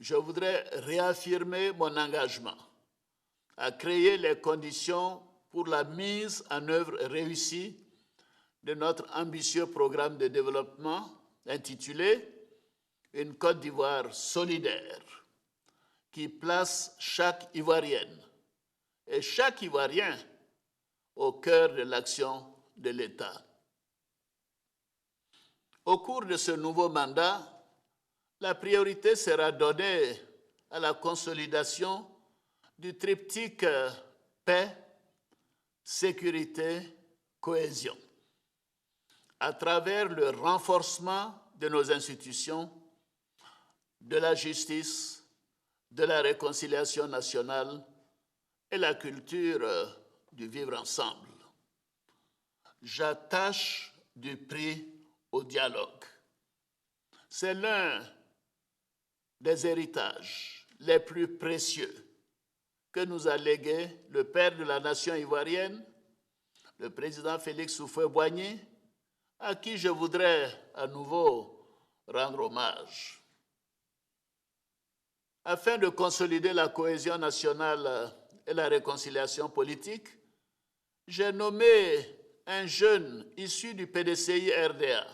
je voudrais réaffirmer mon engagement à créer les conditions pour la mise en œuvre réussie de notre ambitieux programme de développement intitulé « Une Côte d'Ivoire solidaire » qui place chaque Ivoirienne et chaque Ivoirien au cœur de l'action de l'État. Au cours de ce nouveau mandat, la priorité sera donnée à la consolidation du triptyque paix, sécurité, cohésion, à travers le renforcement de nos institutions, de la justice, de la réconciliation nationale et la culture du vivre ensemble. J'attache du prix au dialogue. C'est l'un des héritages les plus précieux que nous a légué le père de la nation ivoirienne, le président Félix Houphouët-Boigny, à qui je voudrais à nouveau rendre hommage. Afin de consolider la cohésion nationale et la réconciliation politique, j'ai nommé un jeune issu du PDCI-RDA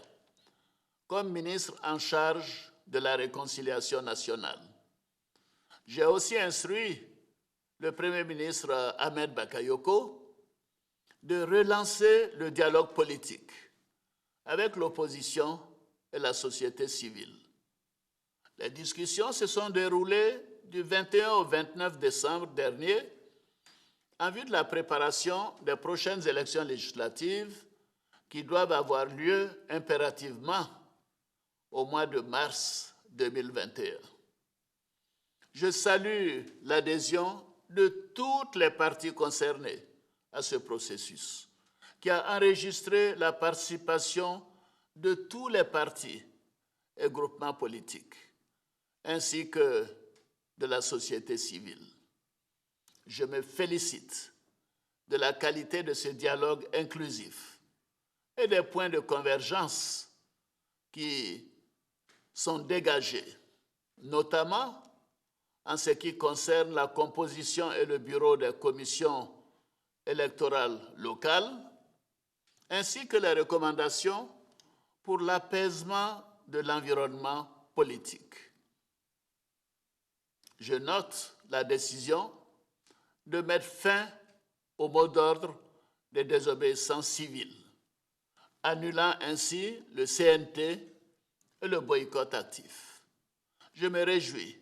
comme ministre en charge de la réconciliation nationale. J'ai aussi instruit le Premier ministre Ahmed Bakayoko de relancer le dialogue politique avec l'opposition et la société civile. Les discussions se sont déroulées du 21 au 29 décembre dernier en vue de la préparation des prochaines élections législatives qui doivent avoir lieu impérativement au mois de mars 2021. Je salue l'adhésion de toutes les parties concernées à ce processus, qui a enregistré la participation de tous les partis et groupements politiques, ainsi que de la société civile. Je me félicite de la qualité de ce dialogue inclusif et des points de convergence qui sont dégagés, notamment en ce qui concerne la composition et le bureau des commissions électorales locales, ainsi que les recommandations pour l'apaisement de l'environnement politique. Je note la décision de mettre fin au mot d'ordre des désobéissances civiles, annulant ainsi le CNT et le boycott actif. Je me réjouis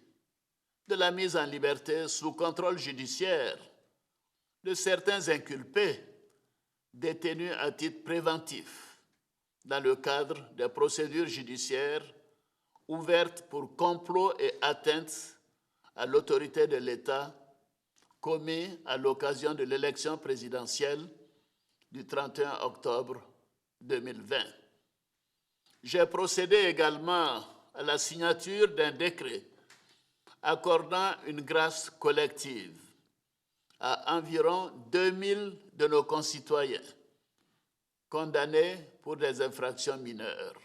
de la mise en liberté sous contrôle judiciaire de certains inculpés détenus à titre préventif dans le cadre des procédures judiciaires ouvertes pour complot et atteinte à l'autorité de l'État commis à l'occasion de l'élection présidentielle du 31 octobre 2020. J'ai procédé également à la signature d'un décret accordant une grâce collective à environ 2000 de nos concitoyens condamnés pour des infractions mineures.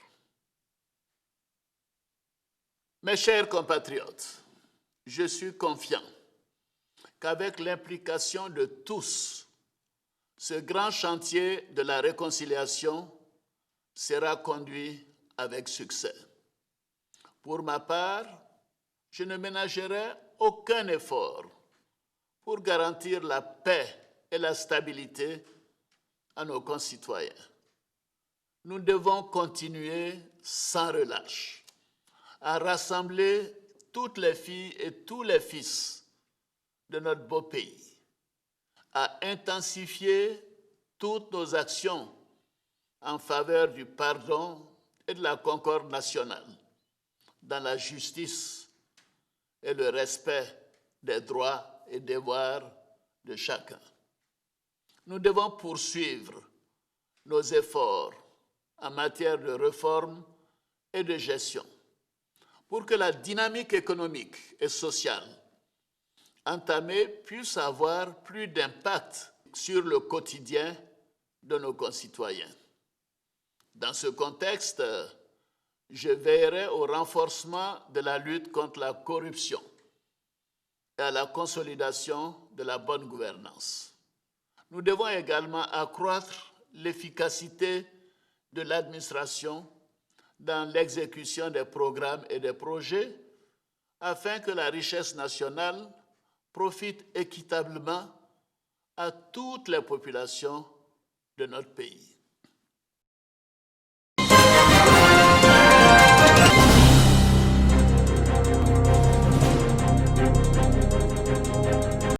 Mes chers compatriotes, je suis confiant qu'avec l'implication de tous, ce grand chantier de la réconciliation sera conduit avec succès. Pour ma part, je ne ménagerai aucun effort pour garantir la paix et la stabilité à nos concitoyens. Nous devons continuer sans relâche à rassembler toutes les filles et tous les fils de notre beau pays, à intensifier toutes nos actions en faveur du pardon et de la concorde nationale, dans la justice et le respect des droits et devoirs de chacun. Nous devons poursuivre nos efforts en matière de réforme et de gestion pour que la dynamique économique et sociale entamée puisse avoir plus d'impact sur le quotidien de nos concitoyens. Dans ce contexte, je veillerai au renforcement de la lutte contre la corruption et à la consolidation de la bonne gouvernance. Nous devons également accroître l'efficacité de l'administration dans l'exécution des programmes et des projets afin que la richesse nationale profite équitablement à toutes les populations de notre pays.